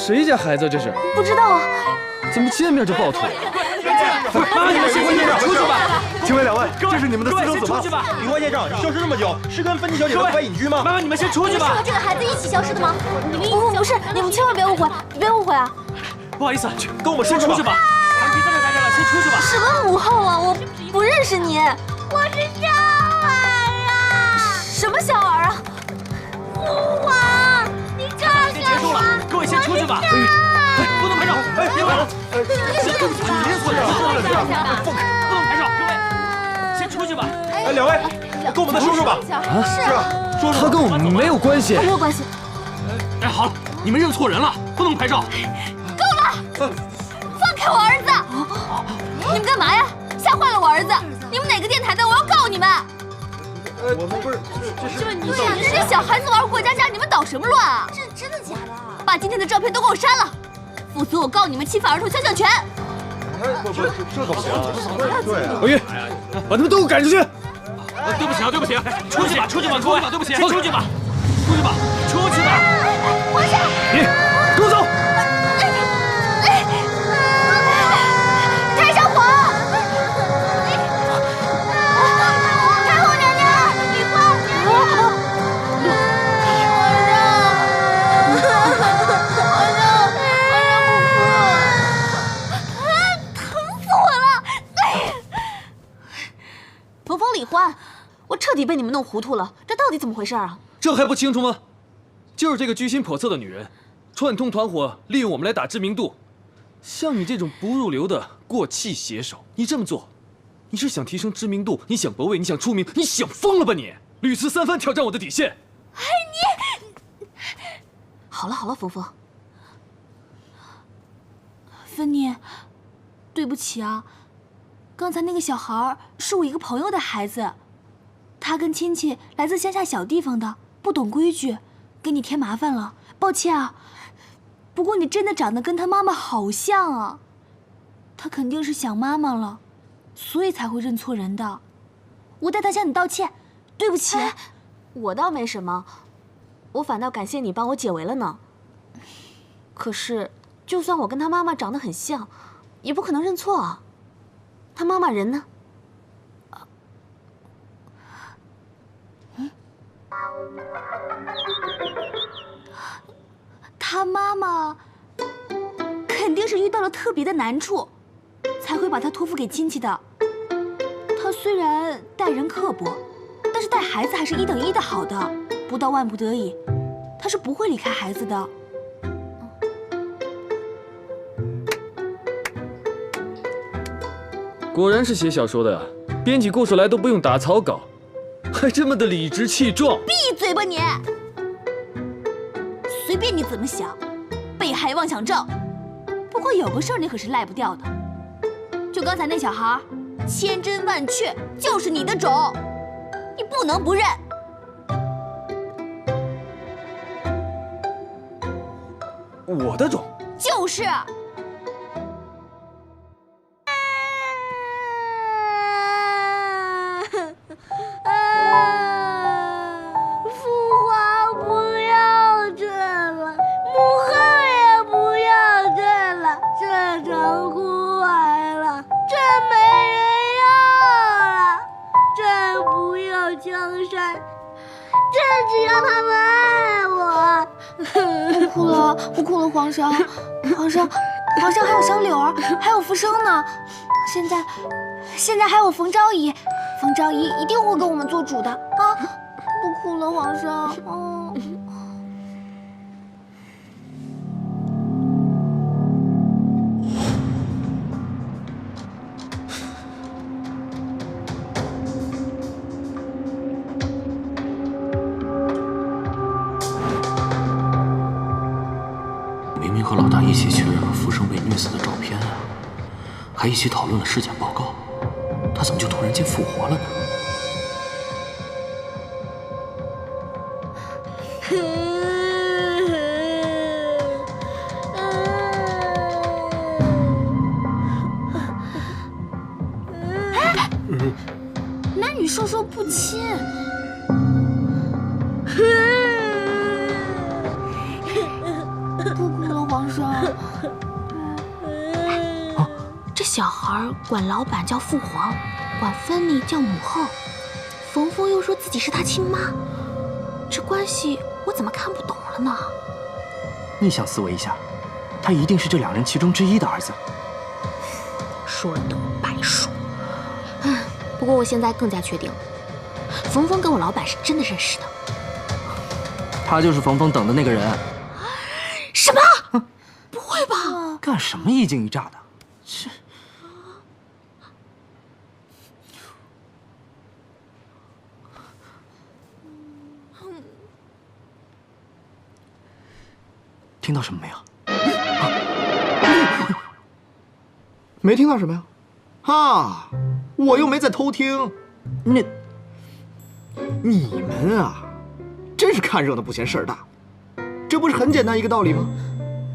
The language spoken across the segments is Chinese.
谁家孩子这是？不知道啊。怎么见面就暴吐？妈，你们先出去吧。请问两位，这是你们的私生子吗？李关县长消失这么久，是跟芬妮小姐合法隐居吗？妈妈，你们先出去吧。是和这个孩子一起消失的吗？不是，你们千万别误会，别误会啊！不好意思，跟我们说出去吧。咱别在这待着了，先出去吧。什么母后啊，我不认识你。我是小儿啊！什么小儿啊？父皇，你看先结束了，各位先出去吧。不能拍照，别拍了。不能拍照，各位先出去吧。哎，两位，跟我们再说说吧。啊，是啊，说他跟我们没有关系。没有关系。哎，好了，你们认错人了，不能拍照。够了！放开我儿子！你们干嘛呀？吓坏了我儿子！你们哪个电台的？我要告你们！我们不是，这是对呀，人家小孩子玩过家家，你们捣什么乱啊？这真的假的？把今天的照片都给我删了，否则我告你们侵犯儿童肖像权！不，这可不行。对啊。老于，把他们都给我赶出去！对不起啊，对不起，出去吧，出去吧，各位，对不起，出去吧，出去吧，出去吧。皇上，你跟我走。太上皇，太后娘娘，李皇娘冯冯李欢，我彻底被你们弄糊涂了，这到底怎么回事啊？这还不清楚吗？就是这个居心叵测的女人，串通团伙，利用我们来打知名度。像你这种不入流的过气写手，你这么做，你是想提升知名度，你想博位，你想出名，你想疯了吧你？屡次三番挑战我的底线。哎，你好了好了，冯冯，芬妮，对不起啊，刚才那个小孩是我一个朋友的孩子，他跟亲戚来自乡下小地方的，不懂规矩，给你添麻烦了，抱歉啊。不过你真的长得跟他妈妈好像啊，他肯定是想妈妈了，所以才会认错人的。我代他向你道歉，对不起。我倒没什么，我反倒感谢你帮我解围了呢。可是，就算我跟他妈妈长得很像，也不可能认错啊。他妈妈人呢？他妈妈肯定是遇到了特别的难处，才会把他托付给亲戚的。他虽然待人刻薄，但是带孩子还是1等1的好的。不到万不得已，他是不会离开孩子的。果然是写小说的，编辑故事来都不用打草稿，还这么的理直气壮。闭嘴吧你！随便你怎么想，被害妄想症。不过有个事儿你可是赖不掉的，就刚才那小孩，千真万确就是你的种，你不能不认。我的种？就是。不哭了，皇上，皇上还有小柳儿，还有福生呢。现在还有冯昭仪，冯昭仪一定会跟我们做主的啊！不哭了，皇上。明明和老大一起确认了福生被虐死的照片啊，还一起讨论了尸检报告，他怎么就突然间复活了呢？男女授受不亲。不哭了，皇上。这小孩管老板叫父皇，管芬妮叫母后，冯峰又说自己是他亲妈，这关系我怎么看不懂了呢？逆向思维一下，他一定是这2人其中之一的儿子。说等白说。不过我现在更加确定了，冯峰跟我老板是真的认识的。他就是冯峰等的那个人。什么？不会吧？干什么一惊一乍的？这。听到什么没有？没听到什么呀？啊，我又没在偷听。你们啊，真是看热闹不嫌事儿大。这不是很简单一个道理吗？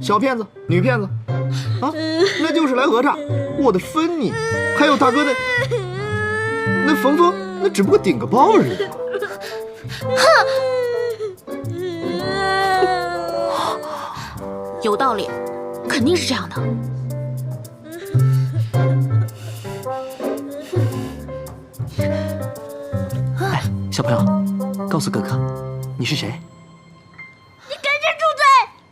小骗子、女骗子，啊，那就是来讹诈我的芬妮，还有大哥那冯峰，那只不过顶个包而已。有道理，肯定是这样的。哎，小朋友，告诉哥哥，你是谁？你赶紧住嘴！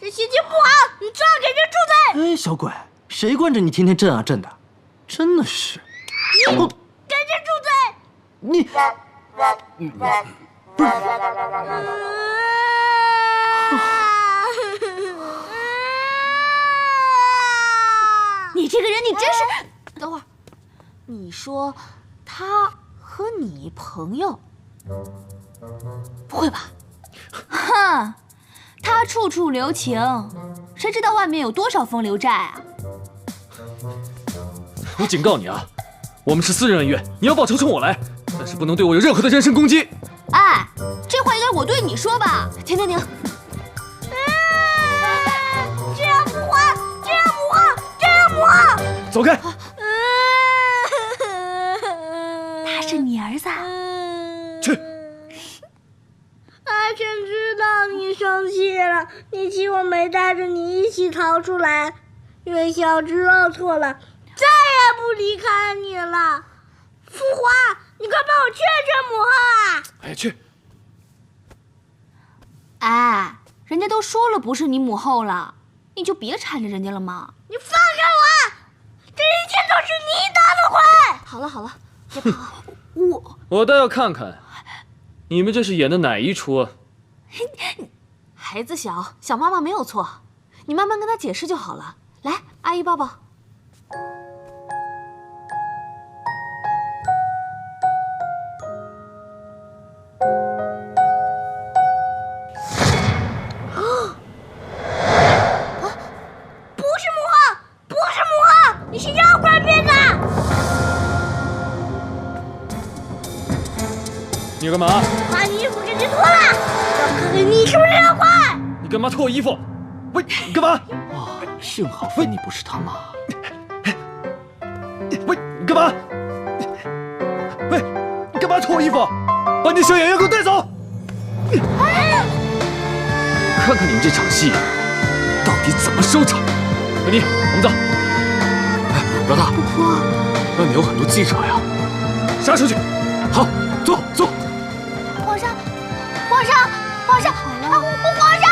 这心情不好，你最好赶紧住嘴！哎，小鬼，谁惯着你天天震啊震的？真的是。赶紧住嘴！你不是。你这个人，你真是……等会儿，你说他和你朋友？不会吧？哼，他处处留情，谁知道外面有多少风流债啊！我警告你啊，我们是私人恩怨，你要报仇冲我来，但是不能对我有任何的人身攻击。哎，这话应该我对你说吧？停！这样不好，这样不好，这样不好！走开！他是你儿子？去！阿琛知道你生气了，你气我没带着你一起逃出来。元宵知道错了，再也不离开你了。父皇，你快帮我劝劝母后啊！哎，去！哎，人家都说了不是你母后了，你就别缠着人家了嘛。你放开我！这一切都是你捣的鬼！好了，别跑。我倒要看看，你们这是演的哪一出啊？孩子小，小妈妈没有错，你慢慢跟他解释就好了。来，阿姨抱抱。你是妖怪变的！你干嘛？把你衣服给你脱了，要看看你是不是妖怪！你干嘛脱我衣服？喂，你干嘛？哇，幸好芬妮不是他妈。喂，你干嘛？喂，你干嘛脱我衣服？把你小演员给我带走！看看你们这场戏到底怎么收场。芬妮，我们走。老大，外面有很多记者呀，杀出去！好，走。皇上，皇上，皇上，皇上！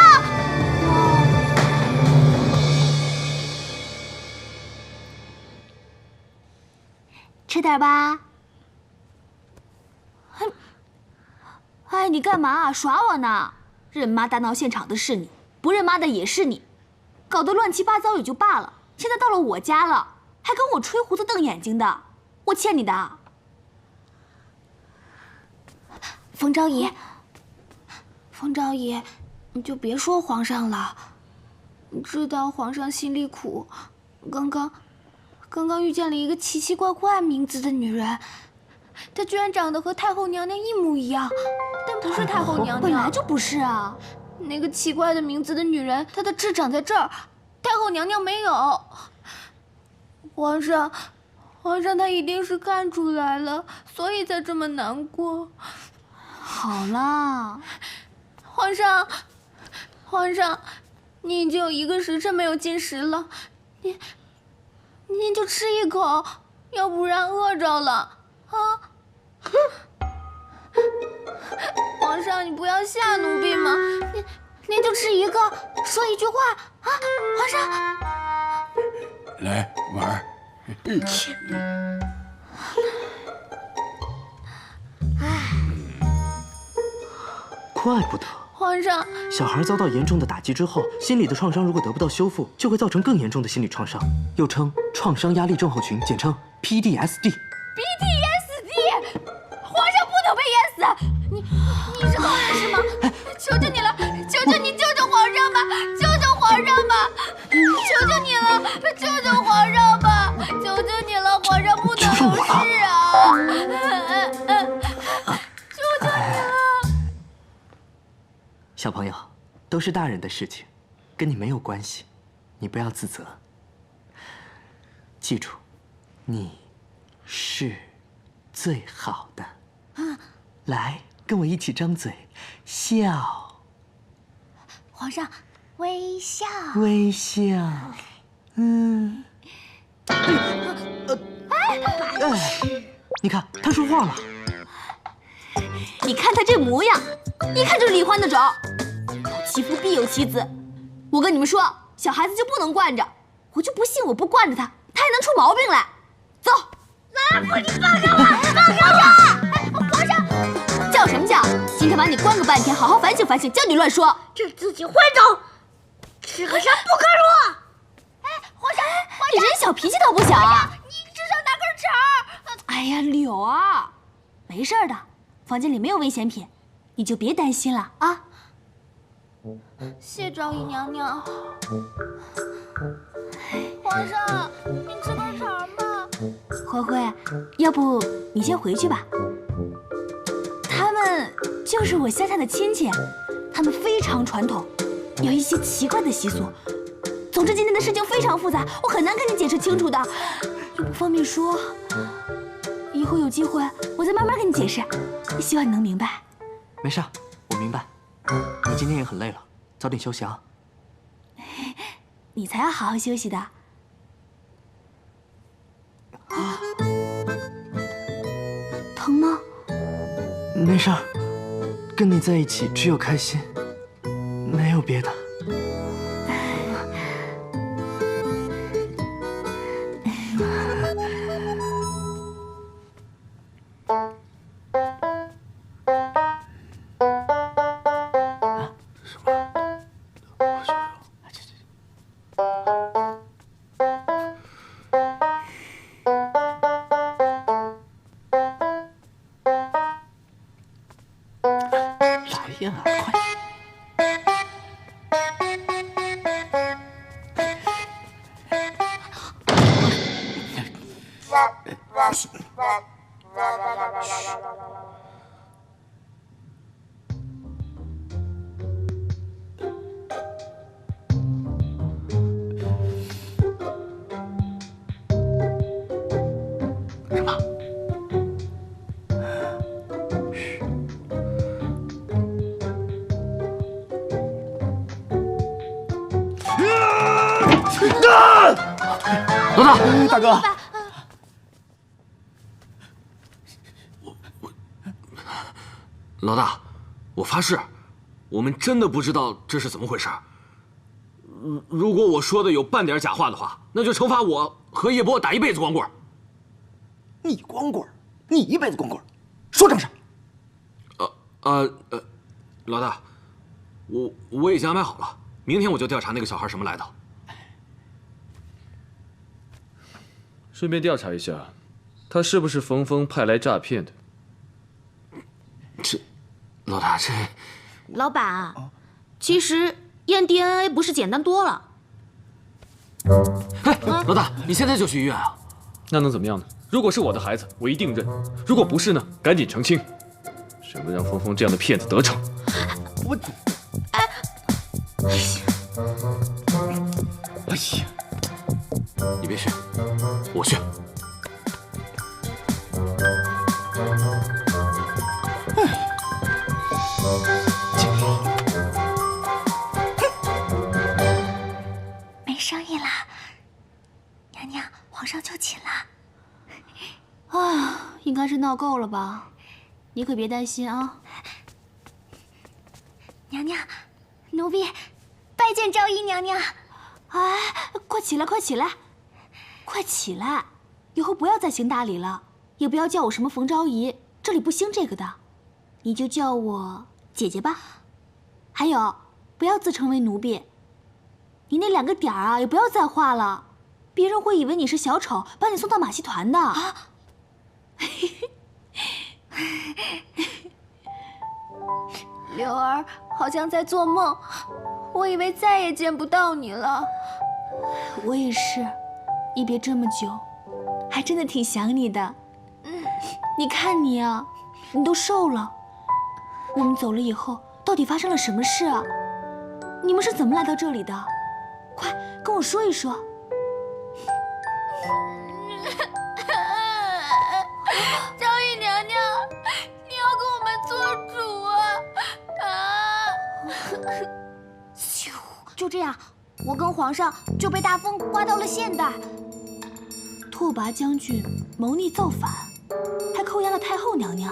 吃点吧。哎，你干嘛耍我呢？认妈大闹现场的是你，不认妈的也是你，搞得乱七八糟也就罢了，现在到了我家了。还跟我吹胡子瞪眼睛的，我欠你的。冯昭仪，你就别说皇上了，你知道皇上心里苦。刚刚遇见了一个奇奇怪怪名字的女人，她居然长得和太后娘娘一模一样，但不是太后娘娘，本来就不是啊。那个奇怪的名字的女人，她的痣长在这儿，太后娘娘没有。皇上，他一定是看出来了，所以才这么难过。好了，皇上，你已经有1个时辰没有进食了，您就吃一口，要不然饿着了啊！皇上，你不要吓奴婢嘛，您就吃一个，说一句话啊！皇上，来玩儿。怪不得。皇上，小孩遭到严重的打击之后，心理的创伤如果得不到修复，就会造成更严重的心理创伤，又称创伤压力症候群，简称 PTSD。皇上不能被淹死！你是好人是吗？求求你了，求求你救救皇上吧！救救皇上吧！求求你了，救救皇上吧！求求你了，皇上不能有事啊！求求你了！小朋友，都是大人的事情，跟你没有关系，你不要自责。记住，你是最好的。来，跟我一起张嘴，笑。皇上，微笑。微笑。你看，他说话了。你看他这模样，一看就是李欢的种。有其父必有其子。我跟你们说，小孩子就不能惯着。我就不信我不惯着他，他也能出毛病来。走。老二夫，你放开我！放开我！皇上，叫什么叫？今天把你关个半天，好好反省反省，叫你乱说。这自己会走，吃个啥不可辱！皇上，你人小脾气倒不小啊！你至少拿根肠。哎呀，柳儿，没事的，房间里没有危险品，你就别担心了啊。谢昭仪娘娘。皇上，您吃根肠吧。灰灰，要不你先回去吧。他们就是我乡下的亲戚，他们非常传统，有一些奇怪的习俗。总之，今天的事情非常复杂，我很难跟你解释清楚的，又不方便说。以后有机会，我再慢慢跟你解释。希望你能明白。没事，我明白。你今天也很累了，早点休息啊。你才要好好休息的。疼吗？没事儿，跟你在一起只有开心，没有别的。老大，大哥，老大，我发誓，我们真的不知道这是怎么回事。如果我说的有半点假话的话，那就惩罚我和叶波打一辈子光棍。你光棍，你一辈子光棍，说正事。老大，我已经安排好了，明天我就调查那个小孩什么来的。顺便调查一下，他是不是冯峰派来诈骗的？老大，这老板，其实验 DNA 不是简单多了。哎，老大，你现在就去医院啊？那能怎么样呢？如果是我的孩子，我一定认；如果不是呢，赶紧澄清，省得让峰峰这样的骗子得逞。我，哎呀，你别去，我去。没声音啦。应该是闹够了吧？你可别担心啊。娘娘，奴婢拜见昭仪娘娘。哎，快起来，快起来，快起来！以后不要再行大礼了，也不要叫我什么冯昭仪，这里不兴这个的。你就叫我姐姐吧。还有，不要自称为奴婢。你那2个点儿啊，也不要再画了，别人会以为你是小丑，把你送到马戏团的。啊柳儿好像在做梦，我以为再也见不到你了。我也是，一别这么久，还真的挺想你的。你看你啊，你都瘦了。我们走了以后，到底发生了什么事啊？你们是怎么来到这里的？快跟我说一说。昭仪娘娘，你要给我们做主啊！咻，就这样，我跟皇上就被大风刮到了现代。拓跋将军谋逆造反，还扣押了太后娘娘，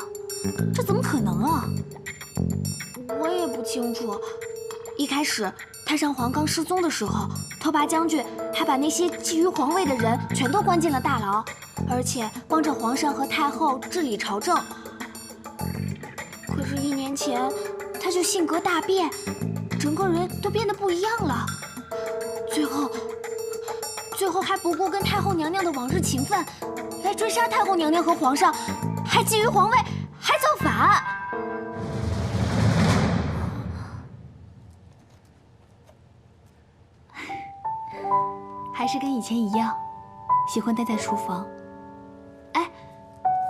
这怎么可能啊？我也不清楚。一开始太上皇刚失踪的时候，拓跋将军还把那些觊觎皇位的人全都关进了大牢，而且帮着皇上和太后治理朝政。可是1年前，他就性格大变，整个人都变得不一样了。最后还不顾跟太后娘娘的往日情分，来追杀太后娘娘和皇上，还觊觎皇位，还造反。还是跟以前一样，喜欢待在书房。哎，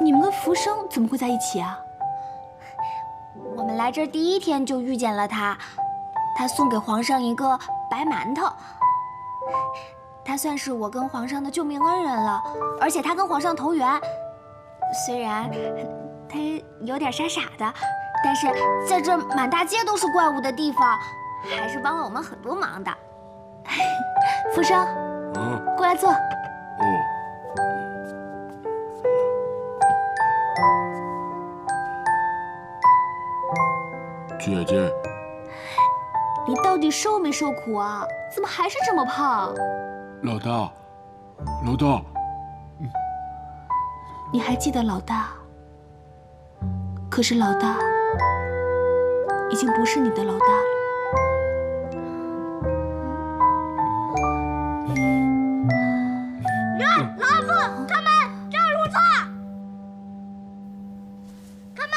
你们跟福生怎么会在一起啊？我们来这儿第1天就遇见了他，他送给皇上一个白馒头。他算是我跟皇上的救命恩人了，而且他跟皇上投缘。虽然他有点傻傻的，但是在这满大街都是怪物的地方，还是帮了我们很多忙的。福生，过来坐。姐姐，你到底受没受苦啊？怎么还是这么胖？老大，老大，你还记得老大？可是老大已经不是你的老大了。老夫开门，正如错。开门！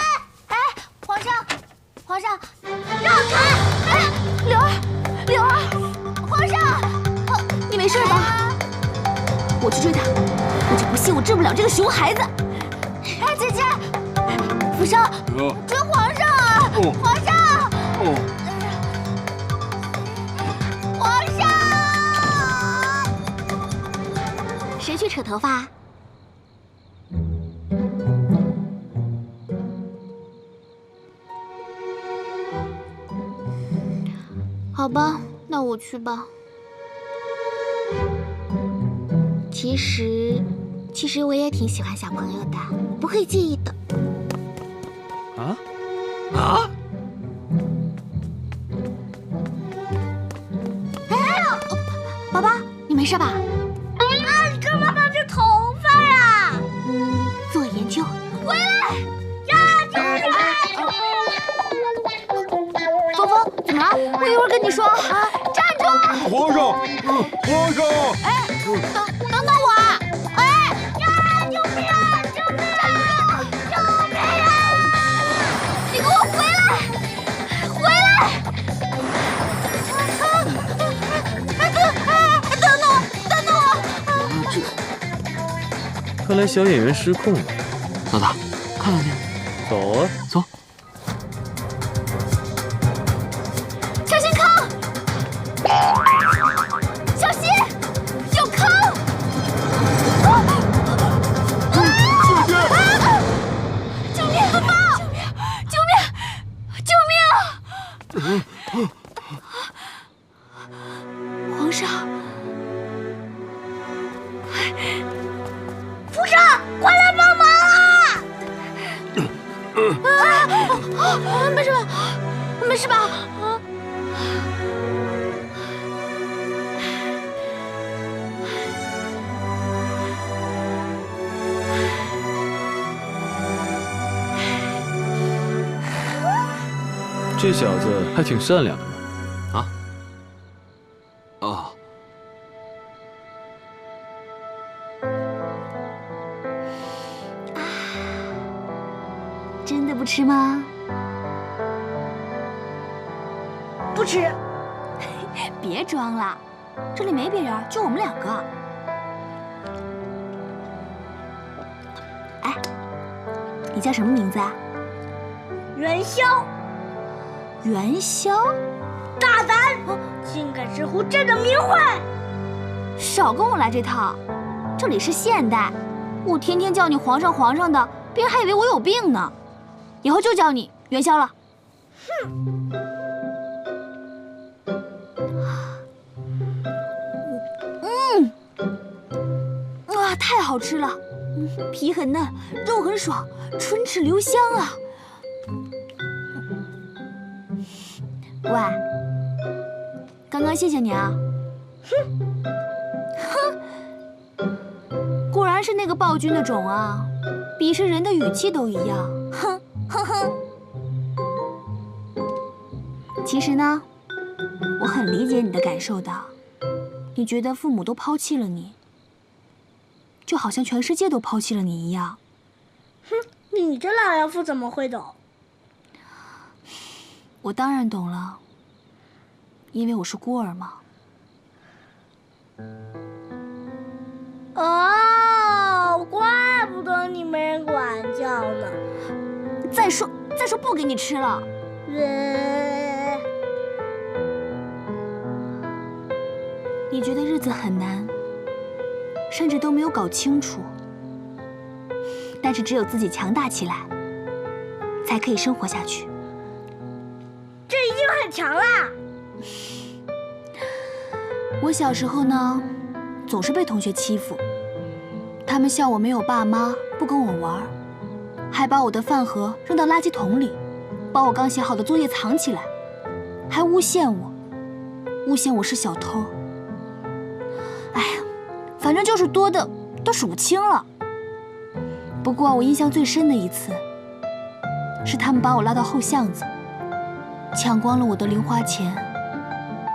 哎，皇上，皇上，让开！哎，柳儿，皇上，你没事吧？我去追他，我就不信我治不了这个熊孩子。哎，姐姐，福生，追皇上啊！皇上！皇上！谁去扯头发？好吧，那我去吧。其实我也挺喜欢小朋友的，不会介意的。啊！宝宝，你没事吧？你干嘛绑着头发呀？做研究。回来！呀，峰峰，怎么了？我一会儿跟你说啊！站住！皇上，皇上！哎，等等我！哎呀！救命啊！救命啊！救命啊！你给我回来！回来！等等我！看来小演员失控了。老大，看看去。走啊，走。小心坑！小心，有坑！救命！爸爸！救命！救命！皇上，福生，快来帮忙啊！没事吧？啊！这小子还挺善良的嘛。啊？哦。真的不吃吗？不吃。别装了，这里没别人，就我们2个。哎，你叫什么名字啊？元宵。元宵？大胆，竟敢直呼朕的名讳！少跟我来这套，这里是现代，我天天叫你皇上皇上的，别人还以为我有病呢。以后就叫你元宵了。哼。哇，太好吃了，皮很嫩，肉很爽，唇齿留香啊！喂，刚刚谢谢你啊。哼，果然是那个暴君的种啊，鄙视人的语气都一样。哼。哼哼，其实呢，我很理解你的感受的。你觉得父母都抛弃了你，就好像全世界都抛弃了你一样。哼，你这老妖妇怎么会懂？我当然懂了，因为我是孤儿嘛。哦，怪不得你没人管教呢。再说不给你吃了。你觉得日子很难，甚至都没有搞清楚。但是只有自己强大起来，才可以生活下去。这已经很强啦。我小时候呢，总是被同学欺负，他们笑我没有爸妈，不跟我玩。还把我的饭盒扔到垃圾桶里，把我刚写好的作业藏起来，还诬陷我是小偷。哎呀，反正就是多的都数不清了。不过我印象最深的一次，是他们把我拉到后巷子，抢光了我的零花钱，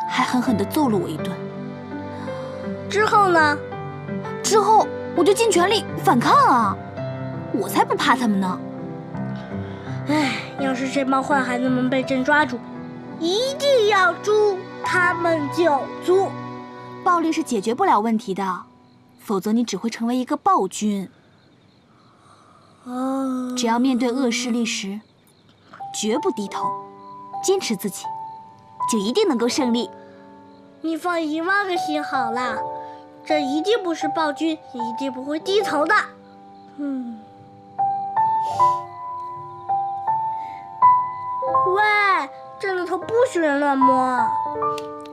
还狠狠地揍了我一顿。之后呢？之后我就尽全力反抗啊！我才不怕他们呢！唉，要是这帮坏孩子们被朕抓住，一定要诛他们9族。暴力是解决不了问题的，否则你只会成为一个暴君。只要面对恶势力时，绝不低头，坚持自己，就一定能够胜利。你放10000个心好了，朕一定不是暴君，一定不会低头的。喂，朕的头不许人乱摸。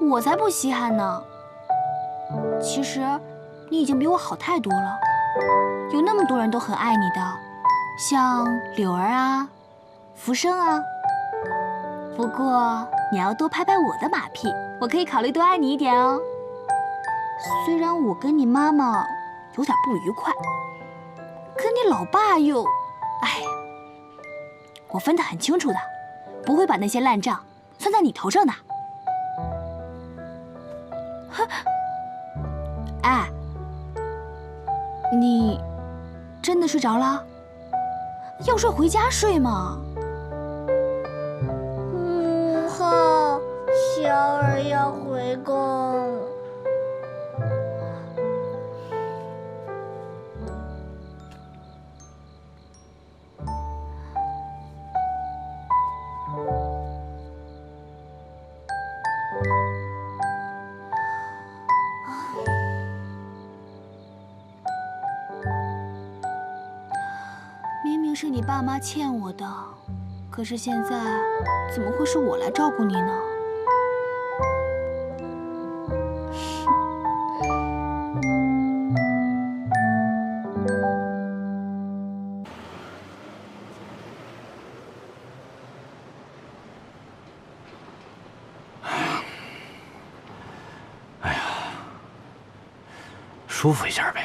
我才不稀罕呢。其实，你已经比我好太多了，有那么多人都很爱你的，像柳儿啊、浮生啊。不过你要多拍拍我的马屁，我可以考虑多爱你一点哦。虽然我跟你妈妈有点不愉快，可你老爸又……哎，我分得很清楚的，不会把那些烂账算在你头上的。哼，哎，你真的睡着了？要睡回家睡嘛。母后，小儿要回宫。明明是你爸妈欠我的，可是现在怎么会是我来照顾你呢？舒服一下呗。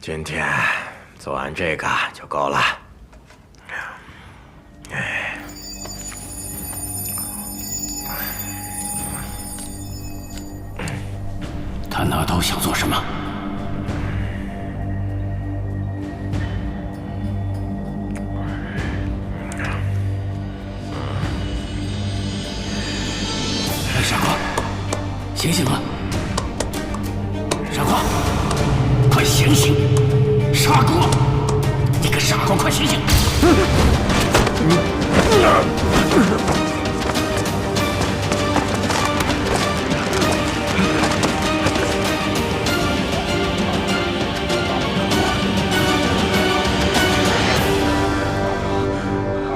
今天做完这个就够了。他拿刀想做什么？哎，傻瓜，醒醒啊！傻瓜，快醒醒！傻瓜，你个傻瓜，快醒醒！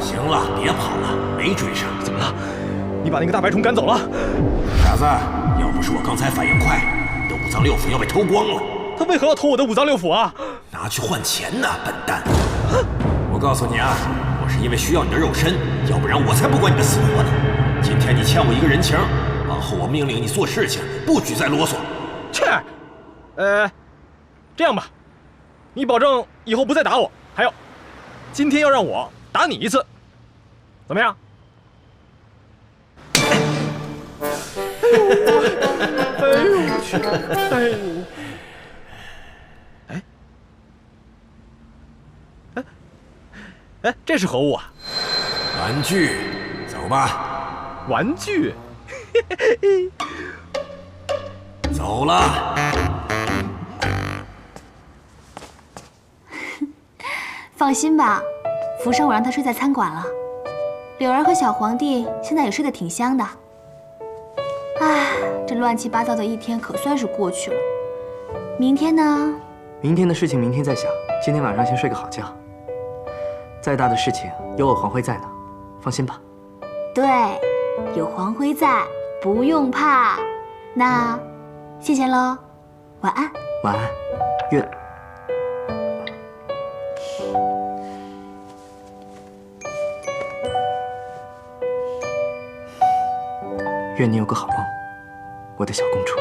行了，别跑了，没追上。怎么了？你把那个大白虫赶走了？傻子，要不是我刚才反应快，你的五脏六腑要被偷光了。他为何要偷我的五脏六腑啊？拿去换钱呢，笨蛋！我告诉你啊，我是因为需要你的肉身，要不然我才不管你的死活呢。今天你欠我一个人情，往后我命令你做事情不许再啰嗦。切，这样吧，你保证以后不再打我，还有，今天要让我打你一次，怎么样？哎呦我去！哎呦！哎，这是何物啊？玩具，走吧。玩具？走了。放心吧，福生我让他睡在餐馆了。柳儿和小皇帝现在也睡得挺香的。唉，这乱七八糟的一天可算是过去了。明天呢？明天的事情明天再想，今天晚上先睡个好觉。再大的事情有我黄辉在呢，放心吧。对，有黄辉在，不用怕。那，谢谢喽，晚安。晚安，愿你有个好梦，我的小公主。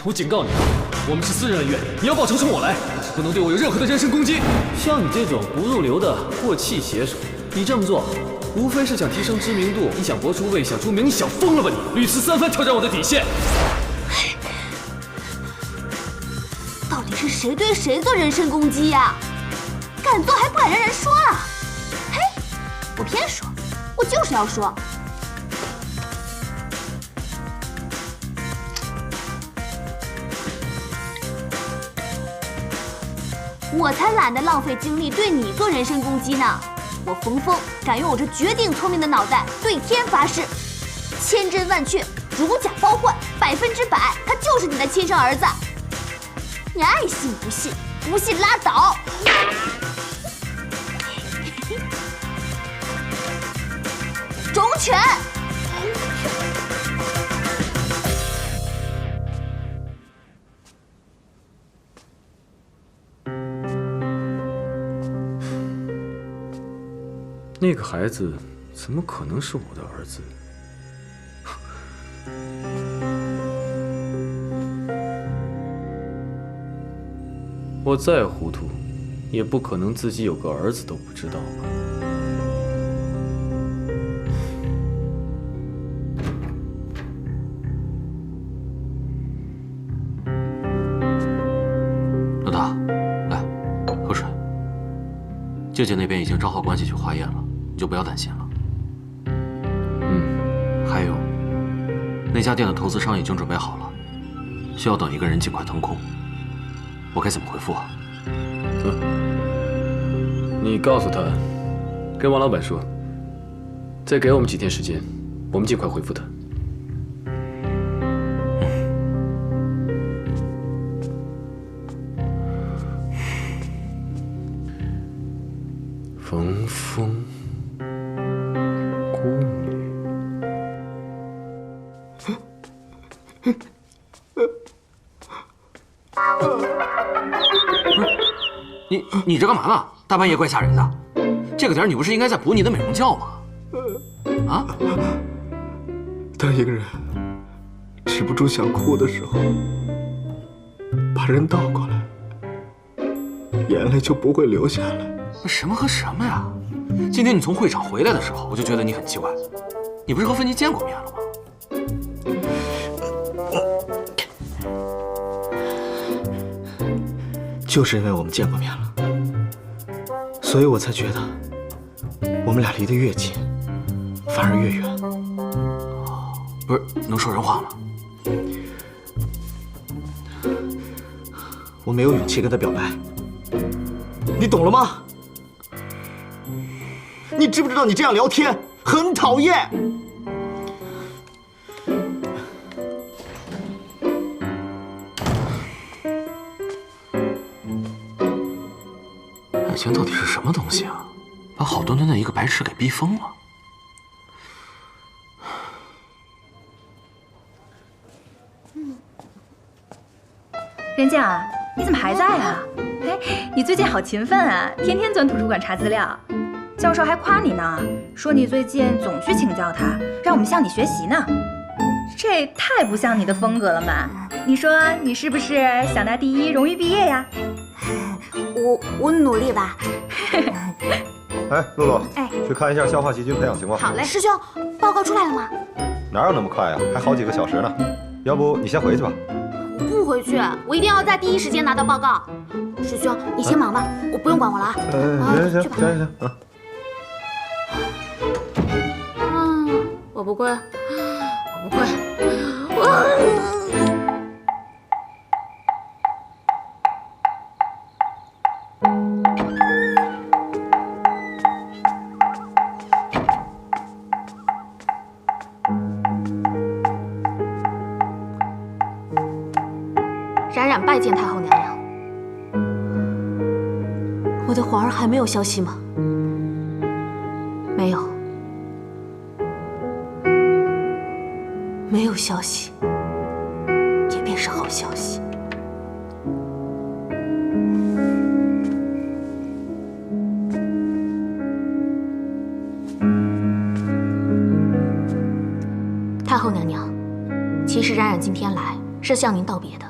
我警告你，我们是私人恩怨，你要报仇冲我来，但是不能对我有任何的人身攻击。像你这种不入流的过气写手，你这么做，无非是想提升知名度，你想博出位，想出名，你想疯了吧你？屡次三番挑战我的底线。到底是谁对谁做人身攻击呀？敢做还不敢让人说啊？嘿，我偏说，我就是要说。我才懒得浪费精力对你做人身攻击呢！我冯峰敢用我这绝顶聪明的脑袋对天发誓，千真万确，如假包换，100%，他就是你的亲生儿子。你爱信不信，不信拉倒。种犬。那个孩子怎么可能是我的儿子？我再糊涂，也不可能自己有个儿子都不知道吧？老大，来，喝水。舅舅那边已经找好关系去化验了，你就不要担心了。还有，那家店的投资商已经准备好了，需要等一个人尽快腾空。我该怎么回复啊？你告诉他，跟王老板说，再给我们几天时间，我们尽快回复他。冯峰，孤女。你这干嘛呢？大半夜怪吓人的。这个点你不是应该在补你的美容觉吗？啊？当一个人止不住想哭的时候，把人倒过来，眼泪就不会流下来。什么和什么呀？今天你从会场回来的时候，我就觉得你很奇怪。你不是和芬妮见过面了吗？就是因为我们见过面了，所以我才觉得我们俩离得越近，反而越远。不是能说人话吗？我没有勇气跟他表白，你懂了吗？你知不知道你这样聊天很讨厌？爱情到底是什么东西啊？把好端端的一个白痴给逼疯了。任静啊，你怎么还在啊？哎，你最近好勤奋啊，天天钻图书馆查资料。教授还夸你呢，说你最近总去请教他，让我们向你学习呢。这太不像你的风格了嘛！你说你是不是小大第一，荣誉毕业呀？我努力吧。哎，露露，哎，去看一下消化细菌培养情况。好嘞，师兄，报告出来了吗？哪有那么快呀？还好几个小时呢。要不你先回去吧。我不回去，我一定要在第一时间拿到报告。师兄，你先忙吧，我不用管我了啊。行，我不会，我不会。冉冉拜见太后娘娘。我的皇儿还没有消息吗？没有，没有消息，也便是好消息。太后娘娘，其实冉冉今天来是向您道别的。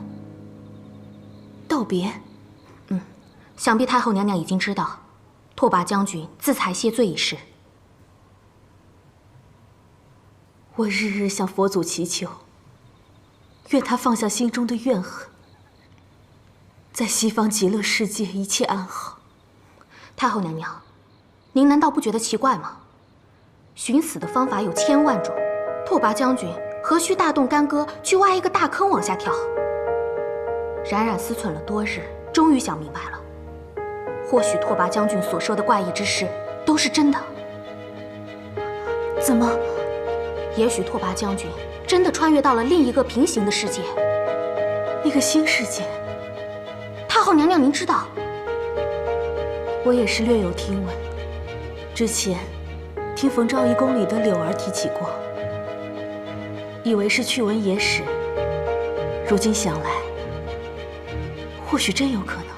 道别？想必太后娘娘已经知道，拓跋将军自裁谢罪一事。我日日向佛祖祈求，愿他放下心中的怨恨，在西方极乐世界一切安好。太后娘娘，您难道不觉得奇怪吗？寻死的方法有千万种，拓跋将军何须大动干戈去挖一个大坑往下跳？冉冉思忖了多日，终于想明白了。或许拓跋将军所说的怪异之事都是真的。怎么？也许拓跋将军真的穿越到了另一个平行的世界。那个新世界？太后娘娘，您知道？我也是略有听闻。之前听冯昭仪宫里的柳儿提起过，以为是趣闻野史。如今想来，或许真有可能。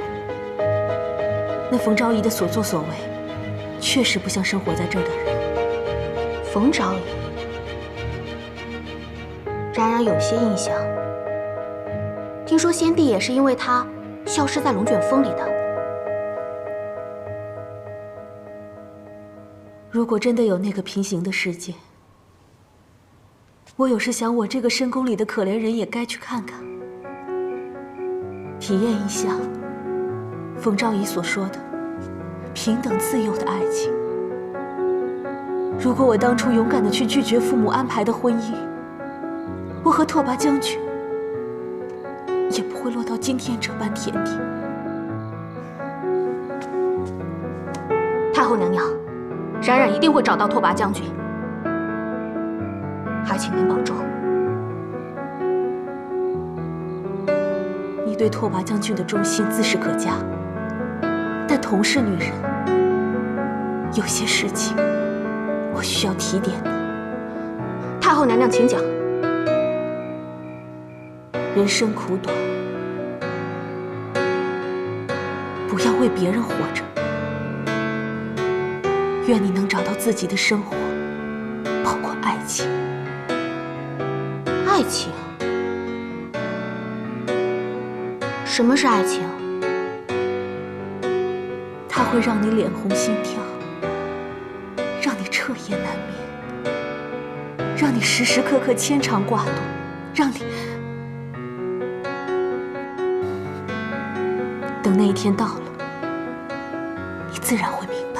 那冯昭仪的所作所为，确实不像生活在这儿的人。冯昭仪，冉冉有些印象。听说先帝也是因为她消失在龙卷风里的。如果真的有那个平行的世界，我有时想，我这个深宫里的可怜人也该去看看，体验一下冯昭仪所说的平等自由的爱情。如果我当初勇敢地去拒绝父母安排的婚姻，我和拓跋将军也不会落到今天这般田地。太后娘娘，冉冉一定会找到拓跋将军，还请您保重。你对拓跋将军的忠心自是可嘉，但同是女人，有些事情我需要提点的。太后娘娘，请讲。人生苦短，不要为别人活着。愿你能找到自己的生活，包括爱情。爱情？什么是爱情？它会让你脸红心跳，让你彻夜难眠，让你时时刻刻牵肠挂肚，让你……等那一天到了，你自然会明白。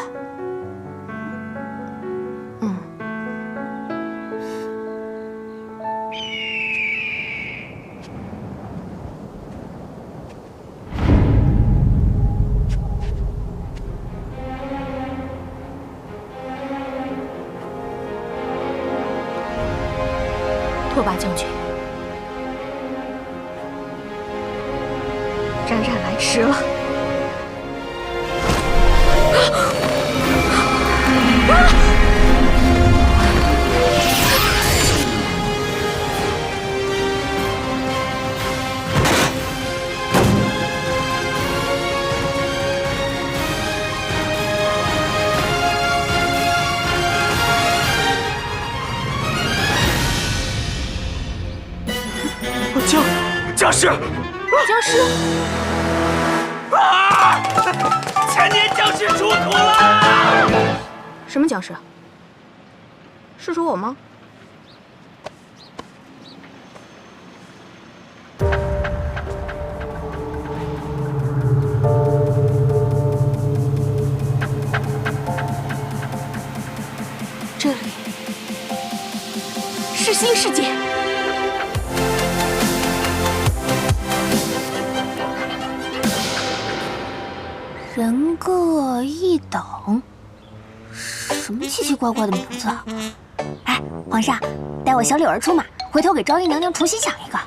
拓跋将军，冉冉来迟了。僵尸！僵尸！啊！千年僵尸出土了！什么僵尸？是说我吗？这里是新世界。人各一等，什么奇奇怪怪的名字啊！哎，皇上，带我小柳儿出马，回头给昭仪娘娘重新想一个。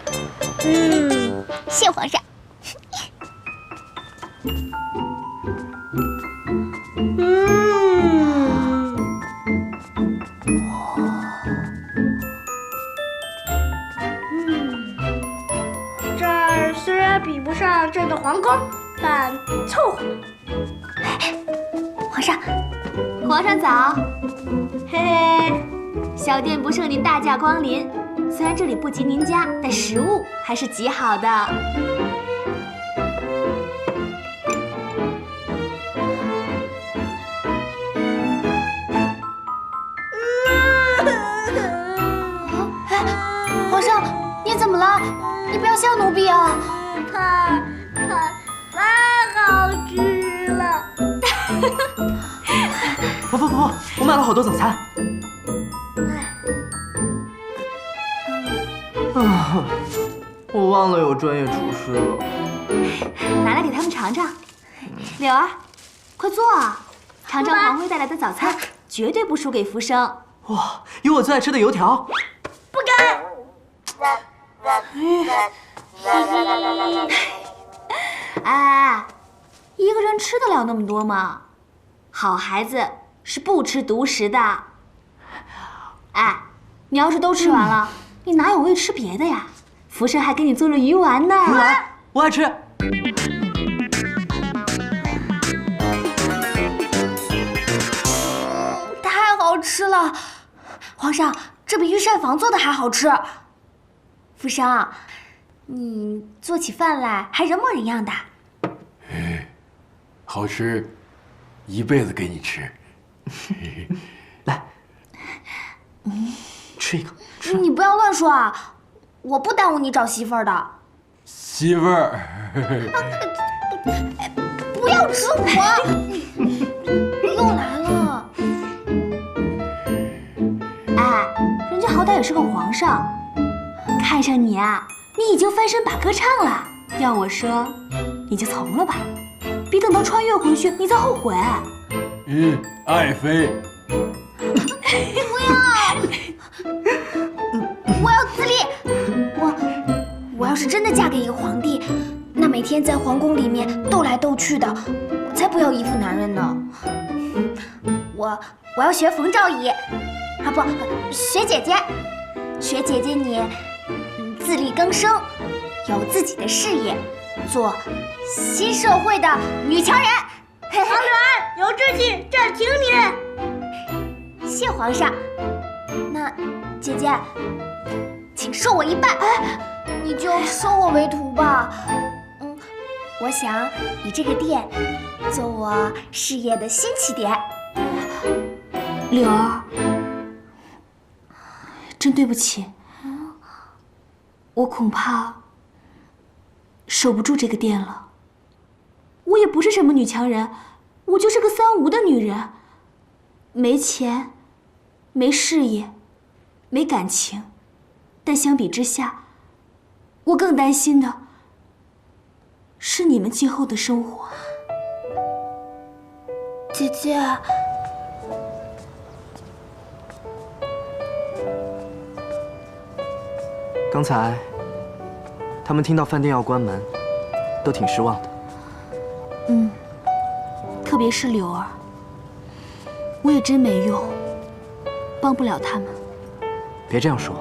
谢皇上。这儿虽然比不上朕的皇宫，但凑合。皇上，皇上早。嘿嘿，小店不胜您大驾光临，虽然这里不及您家，但食物还是极好的。皇上，你怎么了？你不要笑奴婢啊！太好吃了！婆，我买了好多早餐。啊，我忘了有专业厨师了。拿来给他们尝尝。柳儿，快坐啊！尝尝皇妃带来的早餐，绝对不输给福生。哇，有我最爱吃的油条。不敢。哎，一个人吃得了那么多吗？好孩子是不吃独食的。哎，你要是都吃完了，你哪有胃吃别的呀？福生还给你做了鱼丸呢。鱼丸，我爱吃。太好吃了！皇上，这比御膳房做的还好吃。福生，你做起饭来还人模人样的。好吃，一辈子给你吃。来，吃一个。你不要乱说啊！我不耽误你找媳妇儿的。媳妇儿，不要指我！又来了。哎，人家好歹也是个皇上，看上你啊，你已经翻身把歌唱了。要我说，你就从了吧，别等到穿越回去你再后悔。爱妃。不要！我要自立。我要是真的嫁给一个皇帝，那每天在皇宫里面斗来斗去的，我才不要依附男人呢。我要学冯昭仪，啊不，学姐姐，学姐姐你，自力更生，有自己的事业，做新社会的女强人。皇上有志气，这儿请你。谢皇上。那姐姐，请收我一半。哎，你就收我为徒吧。我想以这个店做我事业的新起点。柳儿，真对不起，我恐怕守不住这个店了。我也不是什么女强人，我就是个三无的女人，没钱，没事业，没感情。但相比之下，我更担心的是你们今后的生活。姐姐，刚才他们听到饭店要关门，都挺失望的。特别是柳儿，我也真没用，帮不了他们。别这样说，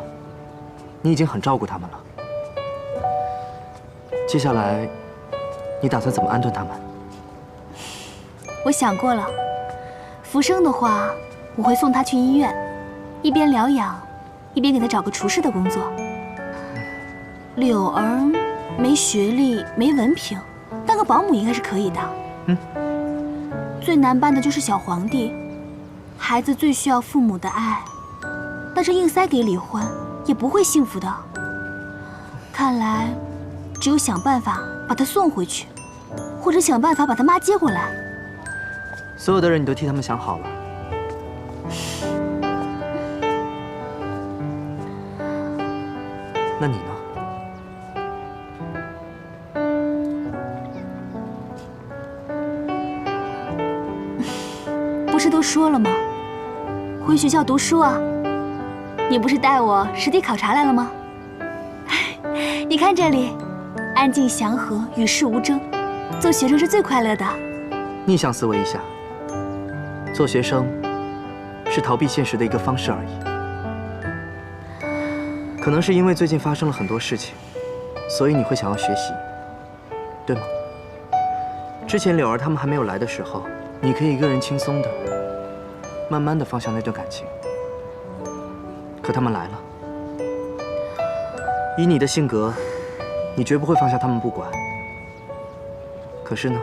你已经很照顾他们了。接下来，你打算怎么安顿他们？我想过了，福生的话，我会送他去医院，一边疗养，一边给他找个厨师的工作。柳儿没学历，没文凭，当个保姆应该是可以的。最难办的就是小皇帝，孩子最需要父母的爱，但是硬塞给李欢也不会幸福的。看来，只有想办法把他送回去，或者想办法把他妈接过来。所有的人你都替他们想好了。那你呢？不是都说了吗？回学校读书啊！你不是带我实地考察来了吗？你看这里，安静祥和，与世无争，做学生是最快乐的。逆向思维一下，做学生是逃避现实的一个方式而已。可能是因为最近发生了很多事情，所以你会想要学习，对吗？之前柳儿他们还没有来的时候，你可以一个人轻松的、慢慢的放下那段感情。可他们来了，以你的性格，你绝不会放下他们不管。可是呢，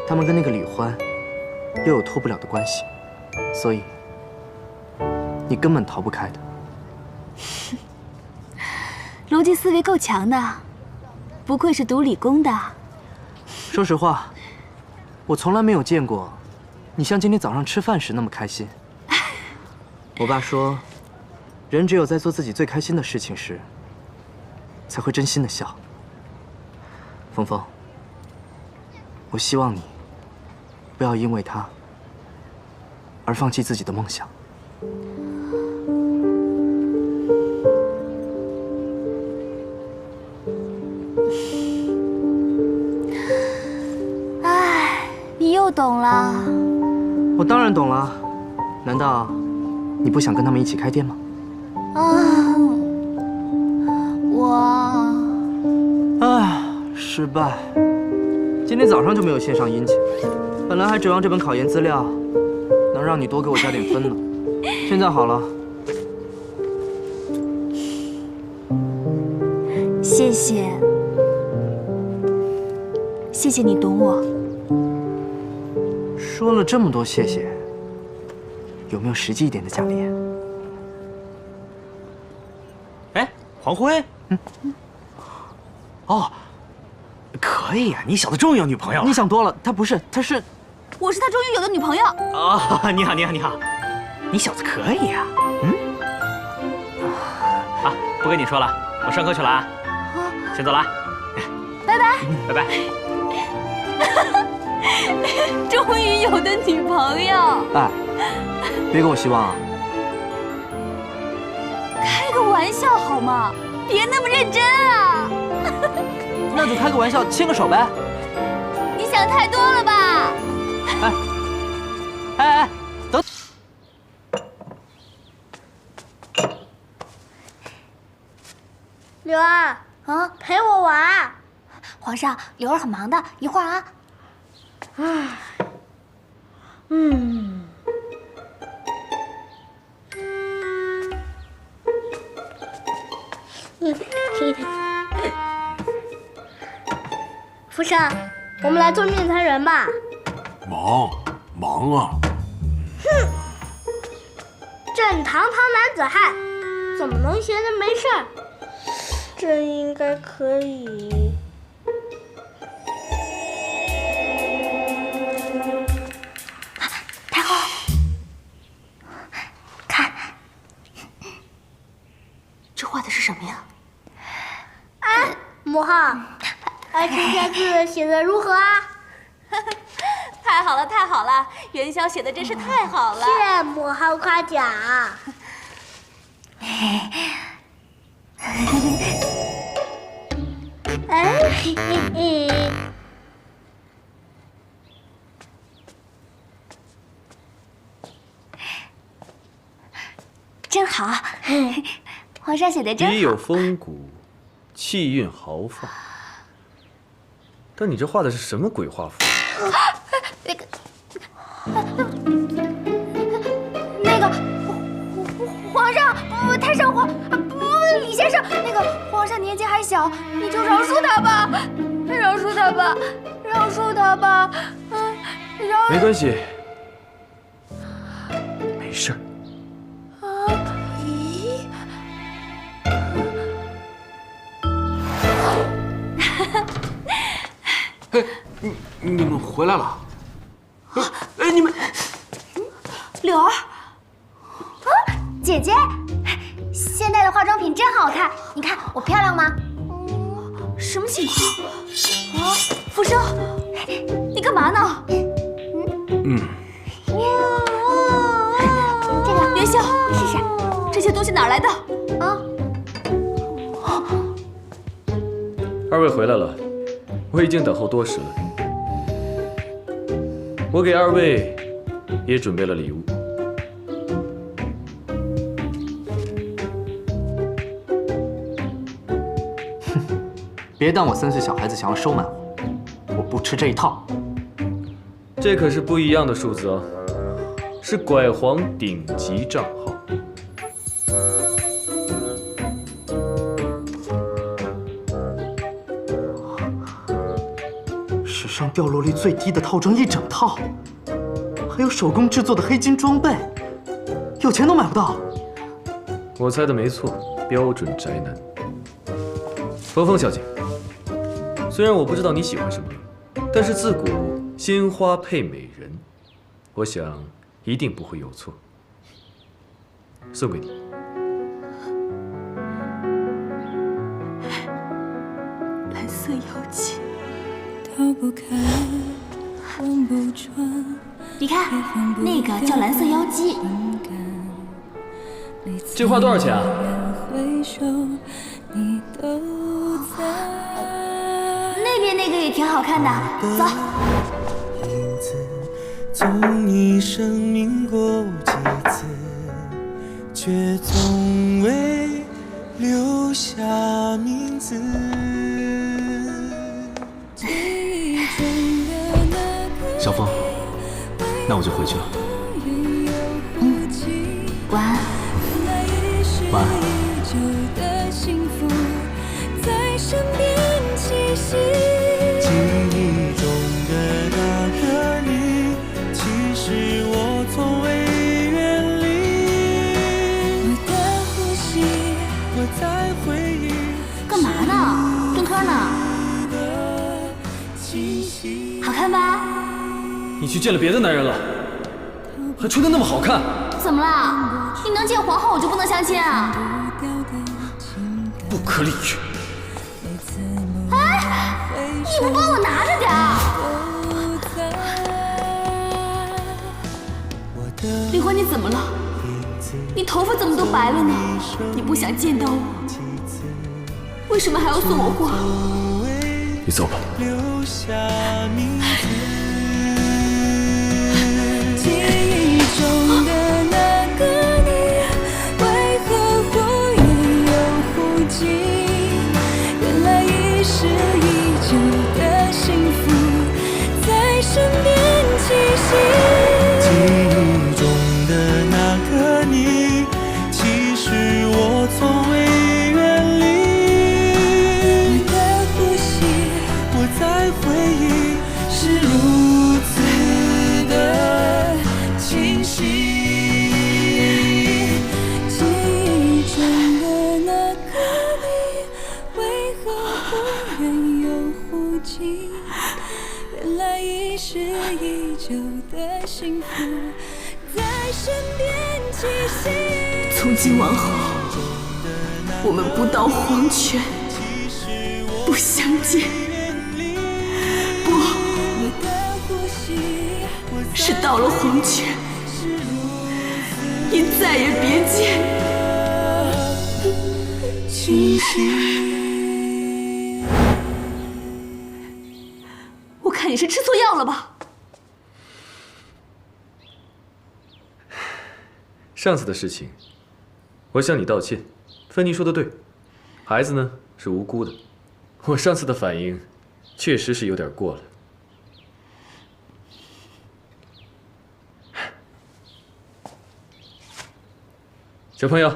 他们跟那个李欢又有脱不了的关系，所以你根本逃不开的。逻辑思维够强的，不愧是读理工的。说实话，我从来没有见过你像今天早上吃饭时那么开心。我爸说，人只有在做自己最开心的事情时，才会真心的笑。峰峰，我希望你不要因为他而放弃自己的梦想。哎，你又懂了。我当然懂了，难道你不想跟他们一起开店吗？失败。今天早上就没有献上殷勤，本来还指望这本考研资料能让你多给我加点分呢。现在好了，谢谢，谢谢你懂我。说了这么多谢谢，有没有实际一点的奖励？哎，黄昏，哦，可以呀，你小子终于有女朋友了。你想多了，他不是，他是，我是他终于有的女朋友。啊，你好，你好，你好，你小子可以呀。啊，不跟你说了，我上课去了啊，先走了啊。拜拜，拜拜。终于有的女朋友。哎，别给我希望啊！开个玩笑好吗？别那么认真啊！那就开个玩笑，牵个手呗。你想太多了吧？哎，等。柳儿，陪我玩。皇上，柳儿很忙的，一会儿啊。福生，我们来做面团人吧。忙啊！哼，正堂堂男子汉，怎么能闲着没事儿？这应该可以。太后，看，这画的是什么呀？哎，母后，这篇字写的如何啊？太好了，太好了！元宵写的真是太好了。谢母后夸奖。真好，皇上写的真好。笔有风骨，气韵豪放。但你这画的是什么鬼画符？那个皇上，太上皇，李先生，那个皇上年纪还小，你就饶恕他吧，饶恕他吧，饶恕他吧，没关系，没事儿。咦？哎，你们回来了？哎，你们，柳儿，姐姐，现代的化妆品真好看，你看我漂亮吗？什么情况？啊，福生，你干嘛呢？这个元宵，你试试，这些东西哪儿来的？啊？二位回来了，我已经等候多时了。我给二位也准备了礼物。别当我3岁小孩子想要收买我，我不吃这一套。这可是不一样的数字哦，是拐皇顶级账号。史上掉落率最低的套装1整套，还有手工制作的黑金装备，有钱都买不到。我猜的没错，标准宅男。佛凤小姐，虽然我不知道你喜欢什么，但是自古鲜花配美人，我想一定不会有错。送给你。蓝色妖姬。你看，那个叫蓝色妖姬。这画多少钱啊？那边那个也挺好看的，走。从你生命过几次，却从未留下名字。小凤，那我就回去了。晚安。晚安。记忆中的那个你，其实我从未原你去见了别的男人了，还穿得那么好看。怎么啦？你能见皇后，我就不能相亲啊？不可理喻！哎，你不帮我拿着点儿？李欢，你怎么了？你头发怎么都白了呢？你不想见到我，为什么还要送我花？你走吧。记忆中的那个你，为何忽远又忽近？原来已是已久的幸福，在身边栖息。记忆中的那个你，其实我从未远离。你的呼吸，我在回忆，是如此的清晰。记忆中的那个你，为何忽远又忽近？原来已是已久的幸福，在身边栖息。从今往后，我们不到黄泉不相见，不，是到了黄泉也再也别见。我看你是吃错药了吧？上次的事情，我向你道歉。芬妮说的对，孩子呢是无辜的。我上次的反应，确实是有点过了。小朋友，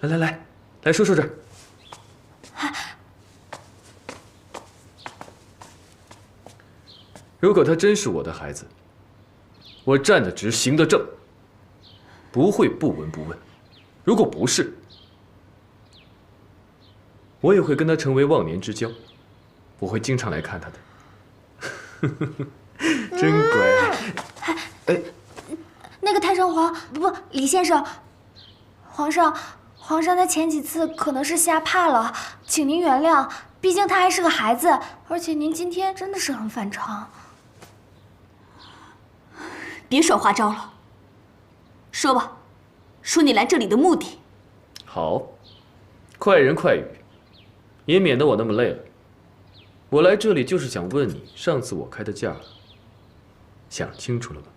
来说说这儿。如果他真是我的孩子，我站得直，行得正，不会不闻不问。如果不是，我也会跟他成为忘年之交，我会经常来看他的。真乖。哎，那个太上皇，不，李先生，皇上他前几次可能是吓怕了，请您原谅，毕竟他还是个孩子，而且您今天真的是很反常。别耍花招了，说吧，说你来这里的目的。好，快人快语，也免得我那么累了。我来这里就是想问你，上次我开的价，想清楚了吗？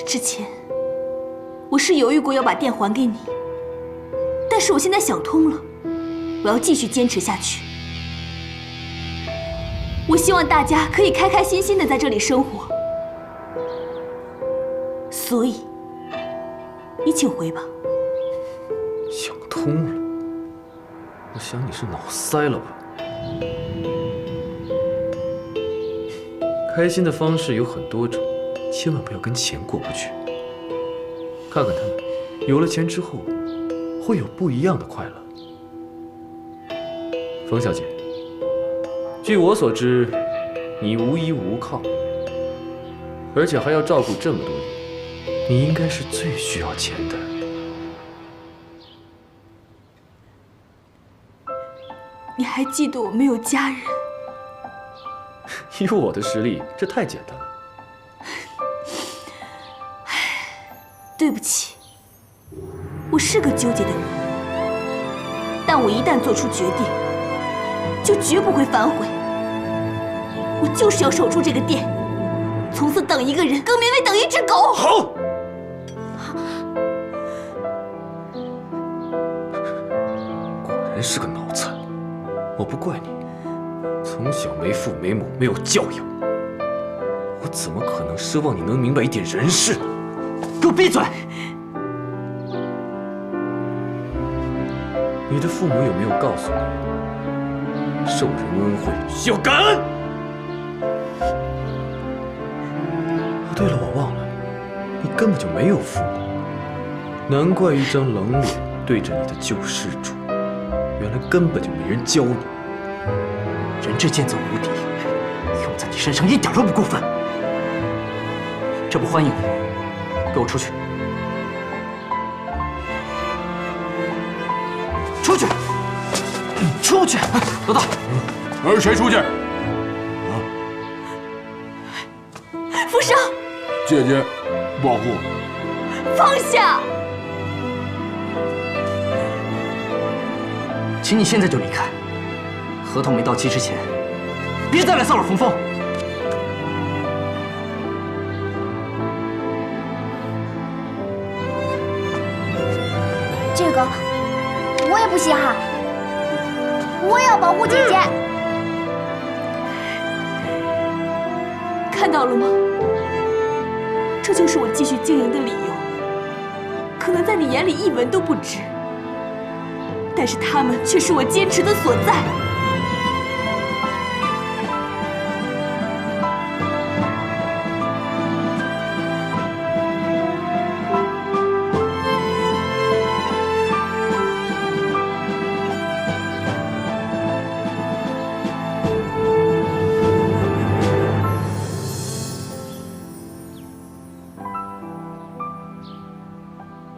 之前我是犹豫过要把店还给你，但是我现在想通了，我要继续坚持下去。我希望大家可以开开心心的在这里生活，所以你请回吧。想通了，我想你是脑塞了吧？开心的方式有很多种，千万不要跟钱过不去。看看他们，有了钱之后，会有不一样的快乐。冯小姐，据我所知，你无依无靠，而且还要照顾这么多人，你应该是最需要钱的。你还记得我没有家人？以我的实力，这太简单了。对不起，我是个纠结的人，但我一旦做出决定，就绝不会反悔。我就是要守住这个店，从此等一个人，更免为等一只狗。好。果然是个脑残，我不怪你，从小没父没母，没有教养，我怎么可能奢望你能明白一点人事呢？给我闭嘴！你的父母有没有告诉你，受人恩惠需要感恩？哦，对了，我忘了，你根本就没有父母，难怪一张冷脸对着你的救世主，原来根本就没人教你。人质剑走无敌，用在你身上一点都不过分。这不欢迎你，给我出去！出去！出去！老大，谁出去？福生，姐姐，保护。放下！请你现在就离开，合同没到期之前，别再来扫耳逢风。这个我也不稀罕，我也要保护姐姐。看到了吗？这就是我继续经营的理由。可能在你眼里一文都不值，但是他们却是我坚持的所在。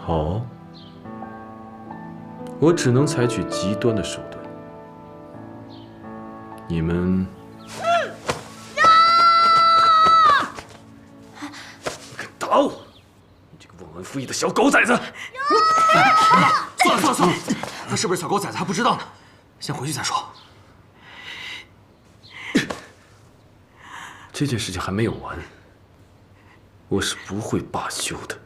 好，我只能采取极端的手段。你们，打我！你这个忘恩负义的小狗崽子！算了，他是不是小狗崽子还不知道呢，先回去再说。这件事情还没有完，我是不会罢休的。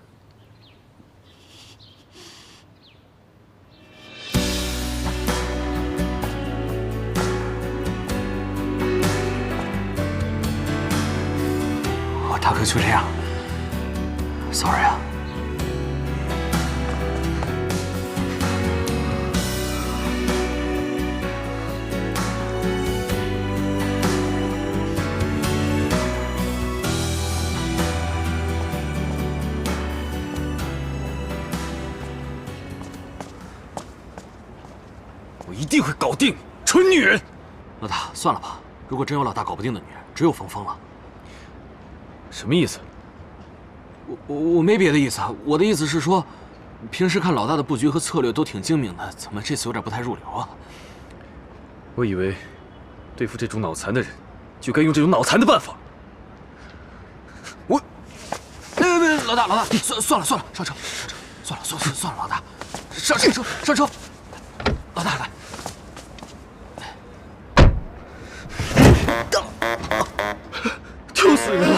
大哥就这样 ，sorry 啊。我一定会搞定蠢女人。老大，算了吧，如果真有老大搞不定的女人，只有峰峰了。什么意思？我没别的意思，我的意思是说，平时看老大的布局和策略都挺精明的，怎么这次有点不太入流啊？我以为对付这种脑残的人，就该用这种脑残的办法。别，老大，算了，上车，算了，老大，上车，老大来。丢死人了！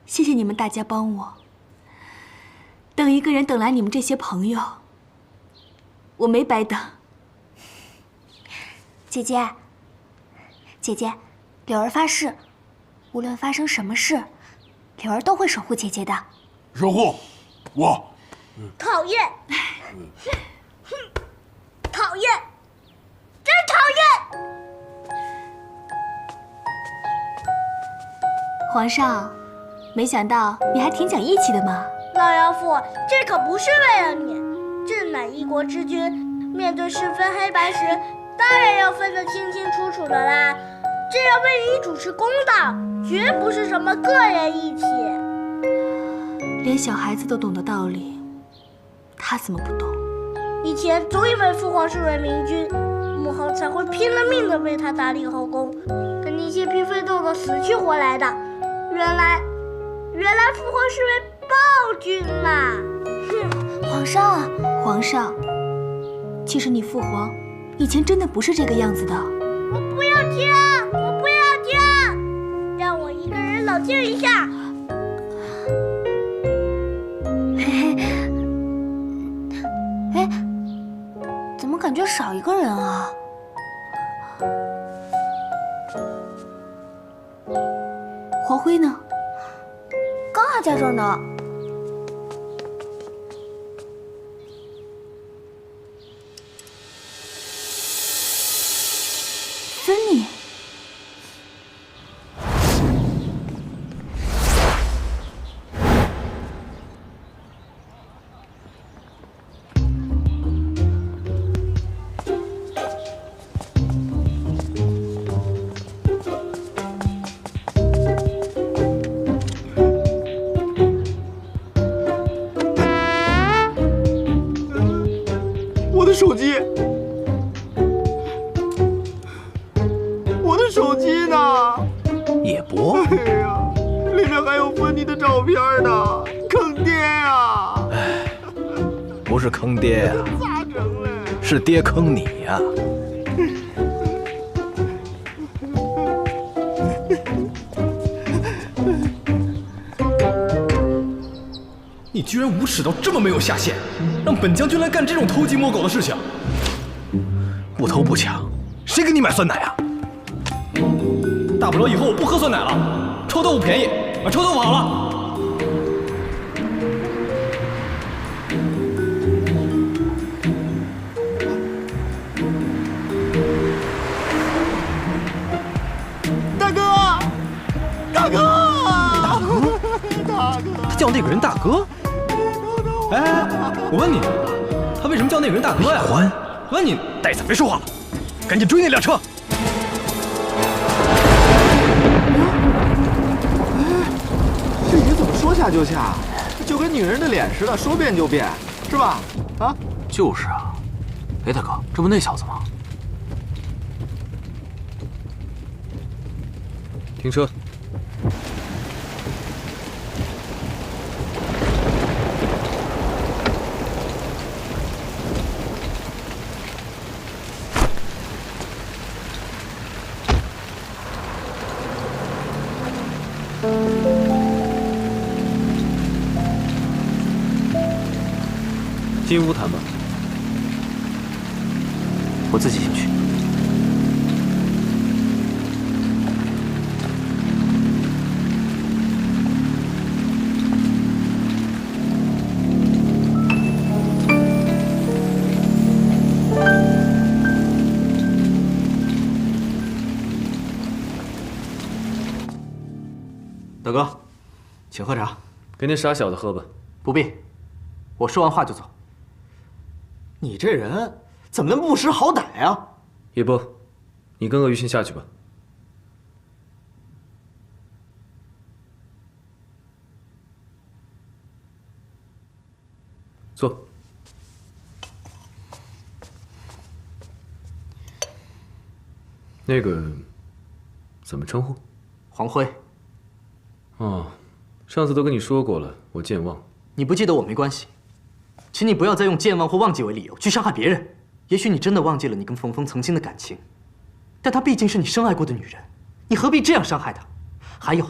谢谢你们大家帮我。等一个人等来你们这些朋友，我没白等。姐姐，柳儿发誓，无论发生什么事，柳儿都会守护姐姐的。守护我。讨厌，讨厌，真讨厌！皇上，没想到你还挺讲义气的嘛。老妖妇，这可不是为了你，朕乃一国之君，面对是非黑白时，当然要分得清清楚楚的啦。这要为你主持公道，绝不是什么个人义气。连小孩子都懂的道理，他怎么不懂？以前总以为父皇是位明君，母后才会拼了命的为他打理后宫，跟那些嫔妃斗得死去活来的。原来父皇是位暴君嘛！哼，皇上，其实你父皇以前真的不是这个样子的。我不要听，让我一个人冷静一下。哎，怎么感觉少一个人啊？黄辉呢？刚还在这儿呢。芬妮，的手机，我的手机呢？野博，哎呀，里面还有芬妮的照片呢，坑爹呀！不是坑爹呀，咋整嘞？是爹坑你呀。你居然无耻到这么没有下限，让本将军来干这种偷鸡摸狗的事情！不偷不抢，谁给你买酸奶啊？大不了以后我不喝酸奶了，臭豆腐便宜，买臭豆腐好了。大哥，大哥，大哥，大哥，他叫那个人大哥？哎，我问你，他为什么叫那个人大哥呀？欢，问你，呆子别说话了，赶紧追那辆车。这鱼怎么说下就下，就跟女人的脸似的，说变就变，是吧？啊，就是啊。哎，大哥，这不那小子吗？停车。进屋谈吧。我自己进去。大哥，请喝茶。给那傻小子喝吧。不必，我说完话就走。你这人怎么能不识好歹啊？野波，你跟鳄鱼先下去吧。坐。那个怎么称呼？黄辉。哦，上次都跟你说过了，我健忘。你不记得我没关系，请你不要再用健忘或忘记为理由去伤害别人。也许你真的忘记了你跟冯峰曾经的感情，但她毕竟是你深爱过的女人，你何必这样伤害她？还有，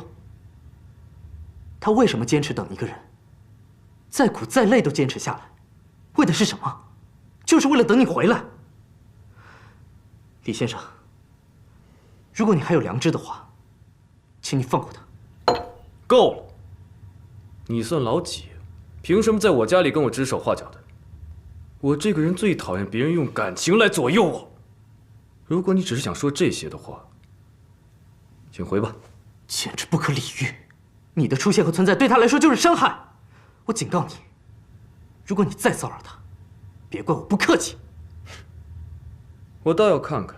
她为什么坚持等一个人，再苦再累都坚持下来，为的是什么？就是为了等你回来。李先生，如果你还有良知的话，请你放过她。够了！你算老几？凭什么在我家里跟我指手画脚的？我这个人最讨厌别人用感情来左右我。如果你只是想说这些的话，请回吧。简直不可理喻！你的出现和存在对他来说就是伤害。我警告你，如果你再骚扰他，别怪我不客气。我倒要看看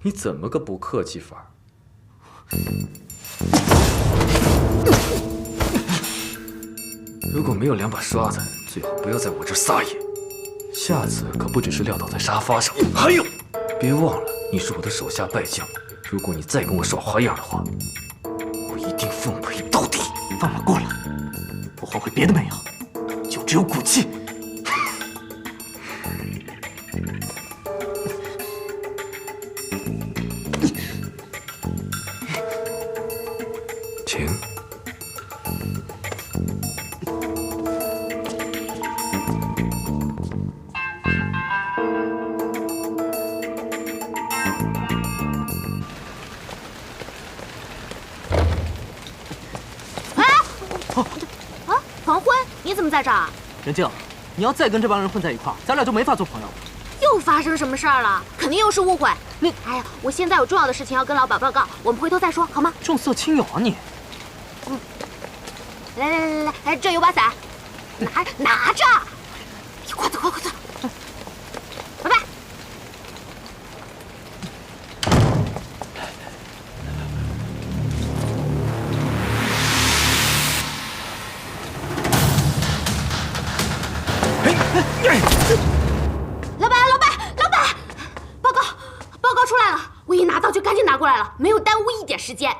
你怎么个不客气法。如果没有两把刷子，最好不要在我这儿撒野。下次可不只是撂倒在沙发上，还有，别忘了你是我的手下败将。如果你再跟我耍花样的话，我一定奉陪到底。放马过来！我黄辉别的没有，就只有骨气。请。黄辉，你怎么在这儿？任静，你要再跟这帮人混在一块儿，咱俩就没法做朋友了。又发生什么事儿了？肯定又是误会。哎呀，我现在有重要的事情要跟老板报告，我们回头再说，好吗？重色轻友啊你！来，这有把伞，拿着。快走，快走！拜拜。老板，出来了，我一拿到就赶紧拿过来了，没有耽误一点时间。